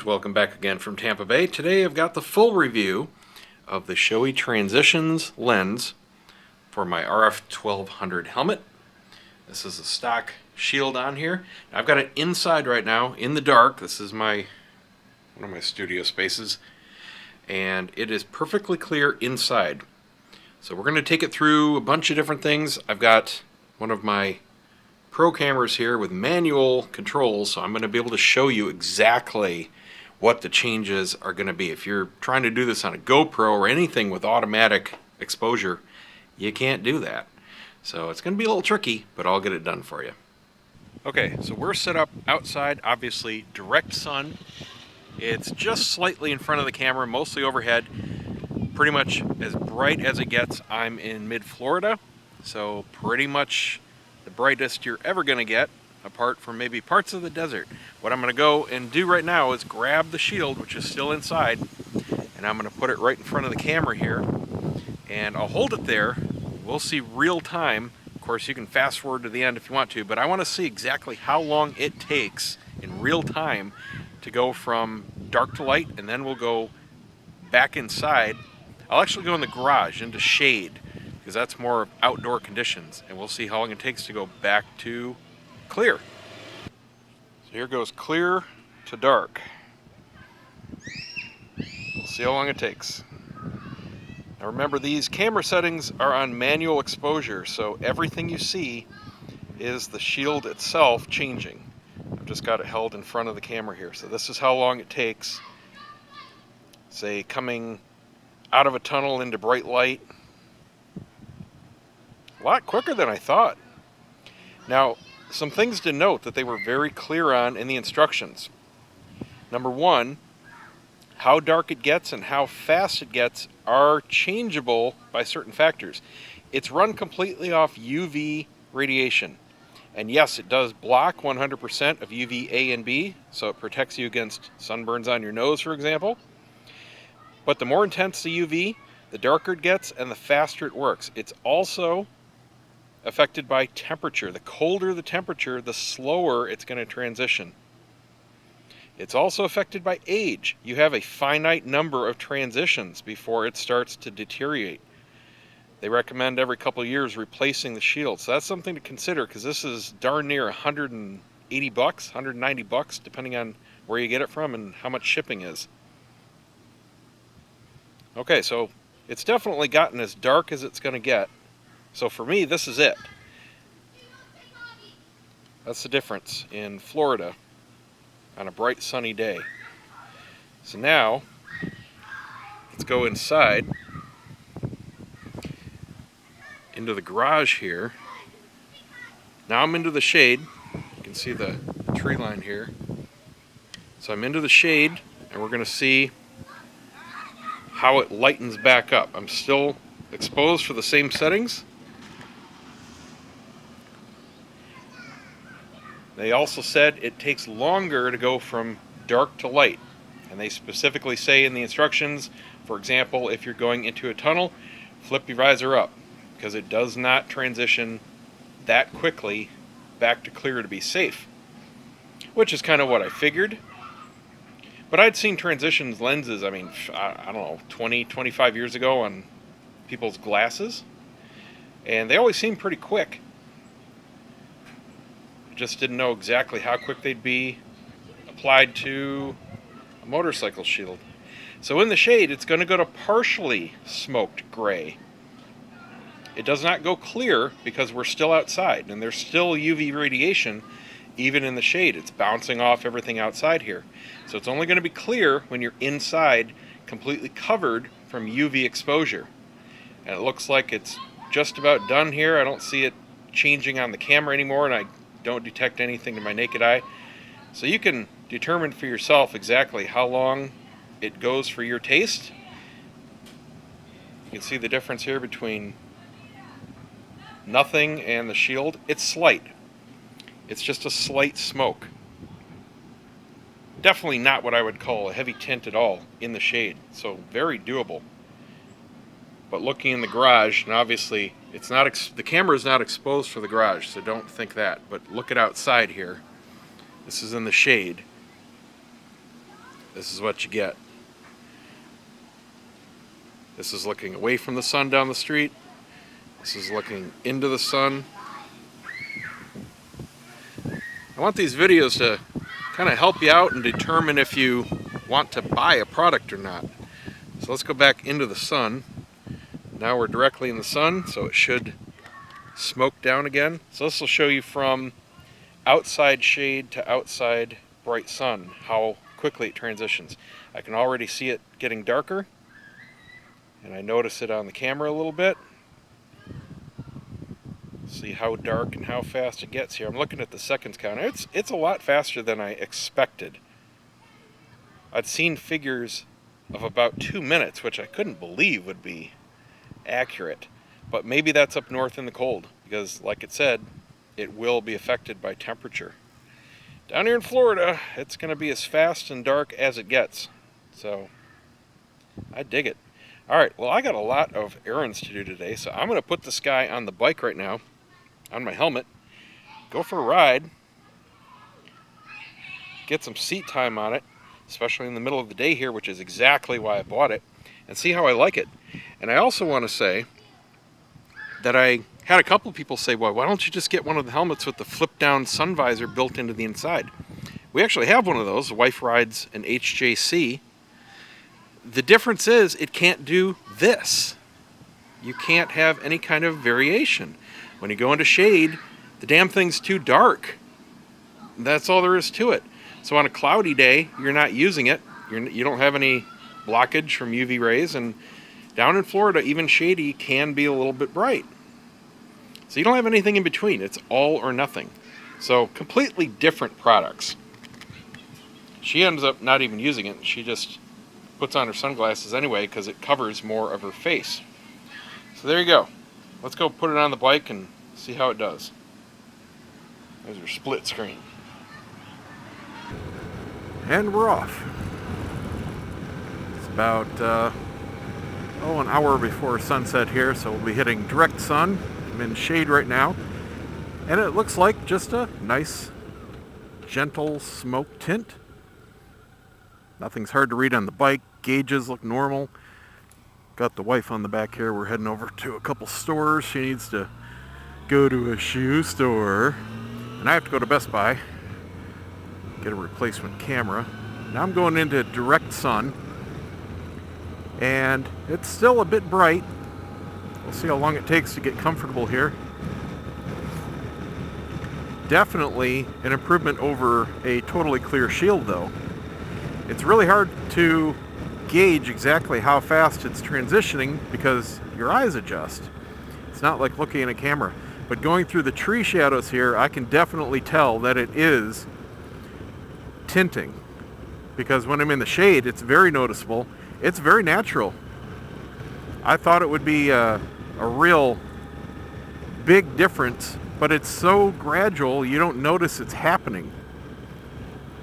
welcome back again from Tampa Bay. Today I've got the full review of the SHOEI Transitions lens for my RF 1200 helmet. This is a stock shield on here. I've got it inside right now in the dark. This is one of my studio spaces, and it is perfectly clear inside. So we're going to take it through a bunch of different things. I've got one of my pro cameras here with manual controls, so I'm going to be able to show you exactly what the changes are going to be. If you're trying to do this on a GoPro or anything with automatic exposure, you can't do that. So it's going to be a little tricky, but I'll get it done for you. Okay, so we're set up outside, obviously direct sun. It's just slightly in front of the camera, mostly overhead. Pretty much as bright as it gets. I'm in mid-Florida, so pretty much the brightest you're ever going to get, apart from maybe parts of the desert. What I'm going to go and do right now is grab the shield, which is still inside, and I'm going to put it right in front of the camera here, and I'll hold it there. We'll see real time. Of course, you can fast forward to the end if you want to, but I want to see exactly how long it takes in real time to go from dark to light, and then we'll go back inside. I'll actually go in the garage into shade, because that's more outdoor conditions, and we'll see how long it takes to go back to clear. So here goes clear to dark. We'll see how long it takes. Now remember, these camera settings are on manual exposure, so everything you see is the shield itself changing. I've just got it held in front of the camera here, so this is how long it takes, say coming out of a tunnel into bright light. A lot quicker than I thought. Now, some things to note that they were very clear on in the instructions. Number one, how dark it gets and how fast it gets are changeable by certain factors. It's run completely off UV radiation. And yes, it does block 100% of UV A and B, so it protects you against sunburns on your nose, for example. But the more intense the UV, the darker it gets and the faster it works. It's also affected by temperature. The colder the temperature, the slower it's going to transition. It's also affected by age. You have a finite number of transitions before it starts to deteriorate. They recommend every couple of years replacing the shield. So that's something to consider, because this is darn near $180, $190, depending on where you get it from and how much shipping is. Okay, so it's definitely gotten as dark as it's going to get. So for me, this is it. That's the difference in Florida on a bright sunny day. So now, let's go inside into the garage here. Now I'm into the shade. You can see the tree line here. So I'm into the shade, and we're going to see how it lightens back up. I'm still exposed for the same settings. They also said it takes longer to go from dark to light. And they specifically say in the instructions, for example, if you're going into a tunnel, flip your visor up, because it does not transition that quickly back to clear to be safe. Which is kind of what I figured. But I'd seen transitions lenses, I don't know, 20, 25 years ago on people's glasses. And they always seemed pretty quick. Just didn't know exactly how quick they'd be applied to a motorcycle shield. So in the shade, it's going to go to partially smoked gray. It does not go clear because we're still outside, and there's still UV radiation even in the shade. It's bouncing off everything outside here. So it's only going to be clear when you're inside, completely covered from UV exposure. And it looks like it's just about done here. I don't see it changing on the camera anymore, and I don't detect anything to my naked eye. So you can determine for yourself exactly how long it goes for your taste. You can see the difference here between nothing and the shield. It's slight. It's just a slight smoke. Definitely not what I would call a heavy tint at all in the shade. So very doable. But looking in the garage, and obviously it's not the camera is not exposed for the garage, so don't think that. But look at outside here. This is in the shade. this is what you get. This is looking away from the sun down the street. This is looking into the sun. I want these videos to kind of help you out and determine if you want to buy a product or not. So let's go back into the sun. Now we're directly in the sun, so it should smoke down again. So this will show you from outside shade to outside bright sun, how quickly it transitions. I can already see it getting darker, and I notice it on the camera a little bit. See how dark and how fast it gets here. I'm looking at the seconds counter. It's a lot faster than I expected. I'd seen figures of about 2 minutes, which I couldn't believe would be accurate. But maybe that's up north in the cold, because like it said, it will be affected by temperature. Down here in Florida, it's going to be as fast and dark as it gets. So, I dig it. Alright, well, I got a lot of errands to do today, so I'm going to put this guy on the bike right now, on my helmet, go for a ride, get some seat time on it, especially in the middle of the day here, which is exactly why I bought it, and see how I like it. And I also want to say that I had a couple of people say, well, why don't you just get one of the helmets with the flip-down sun visor built into the inside? We actually have one of those. The wife rides an HJC. The difference is it can't do this. You can't have any kind of variation. When you go into shade, the damn thing's too dark. That's all there is to it. So on a cloudy day, you're not using it. You don't have any blockage from UV rays, and down in Florida, even shady can be a little bit bright. So you don't have anything in between. It's all or nothing. So completely different products. She ends up not even using it. She just puts on her sunglasses anyway because it covers more of her face. So there you go. Let's go put it on the bike and see how it does. There's her split screen. And we're off. It's about an hour before sunset here, so we'll be hitting direct sun. I'm in shade right now, and it looks like just a nice, gentle smoke tint. Nothing's hard to read on the bike. Gauges look normal. Got the wife on the back here. We're heading over to a couple stores. She needs to go to a shoe store, and I have to go to Best Buy, get a replacement camera. Now I'm going into direct sun, and it's still a bit bright. We'll see how long it takes to get comfortable here. Definitely an improvement over a totally clear shield though. It's really hard to gauge exactly how fast it's transitioning because your eyes adjust. It's not like looking at a camera. But going through the tree shadows here, I can definitely tell that it is tinting. Because when I'm in the shade, it's very noticeable. It's very natural. I thought it would be a real big difference, but it's so gradual you don't notice it's happening.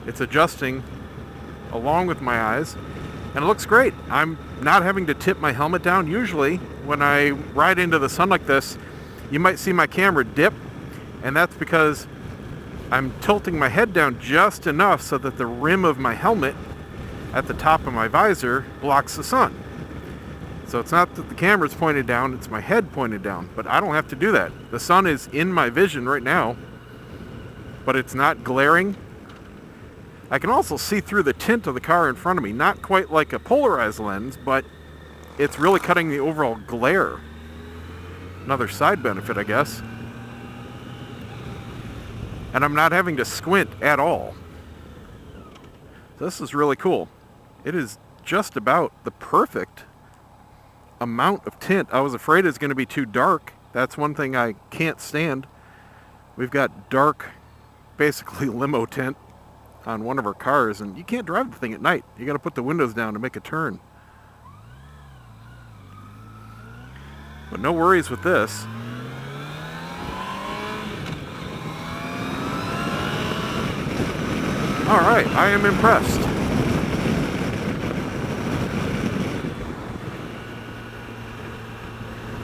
It's adjusting along with my eyes, and it looks great. I'm not having to tip my helmet down. Usually when I ride into the sun like this, you might see my camera dip, and that's because I'm tilting my head down just enough so that the rim of my helmet at the top of my visor blocks the sun. So it's not that the camera's pointed down, it's my head pointed down, but I don't have to do that. The sun is in my vision right now, but it's not glaring. I can also see through the tint of the car in front of me, not quite like a polarized lens, but it's really cutting the overall glare. Another side benefit, I guess. And I'm not having to squint at all. This is really cool. It is just about the perfect amount of tint. I was afraid it's going to be too dark. That's one thing I can't stand. We've got dark, basically limo tint on one of our cars, and you can't drive the thing at night. You got to put the windows down to make a turn. But no worries with this. All right, I am impressed.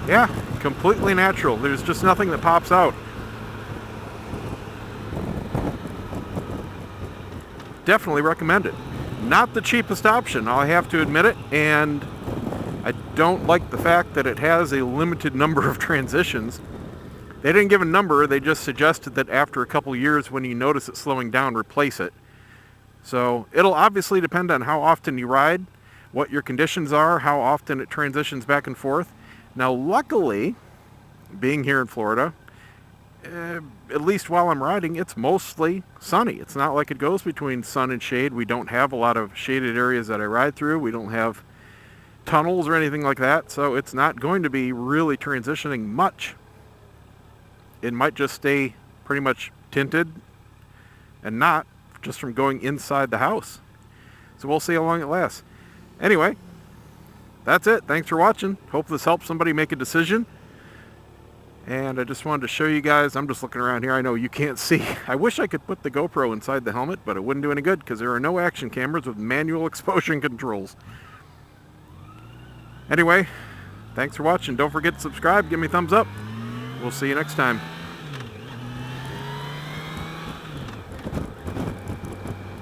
Yeah, completely natural. There's just nothing that pops out. Definitely recommend it. Not the cheapest option, I have to admit it, and I don't like the fact that it has a limited number of transitions. They didn't give a number, they just suggested that after a couple years when you notice it slowing down, replace it. So it'll obviously depend on how often you ride, what your conditions are, how often it transitions back and forth. Now luckily, being here in Florida, at least while I'm riding, it's mostly sunny. It's not like it goes between sun and shade. We don't have a lot of shaded areas that I ride through. We don't have tunnels or anything like that, so it's not going to be really transitioning much. It might just stay pretty much tinted and not just from going inside the house. So we'll see how long it lasts. Anyway, that's it. Thanks for watching. Hope this helps somebody make a decision. And I just wanted to show you guys, I'm just looking around here, I know you can't see. I wish I could put the GoPro inside the helmet, but it wouldn't do any good because there are no action cameras with manual exposure controls. Anyway, thanks for watching. Don't forget to subscribe, give me a thumbs up. We'll see you next time.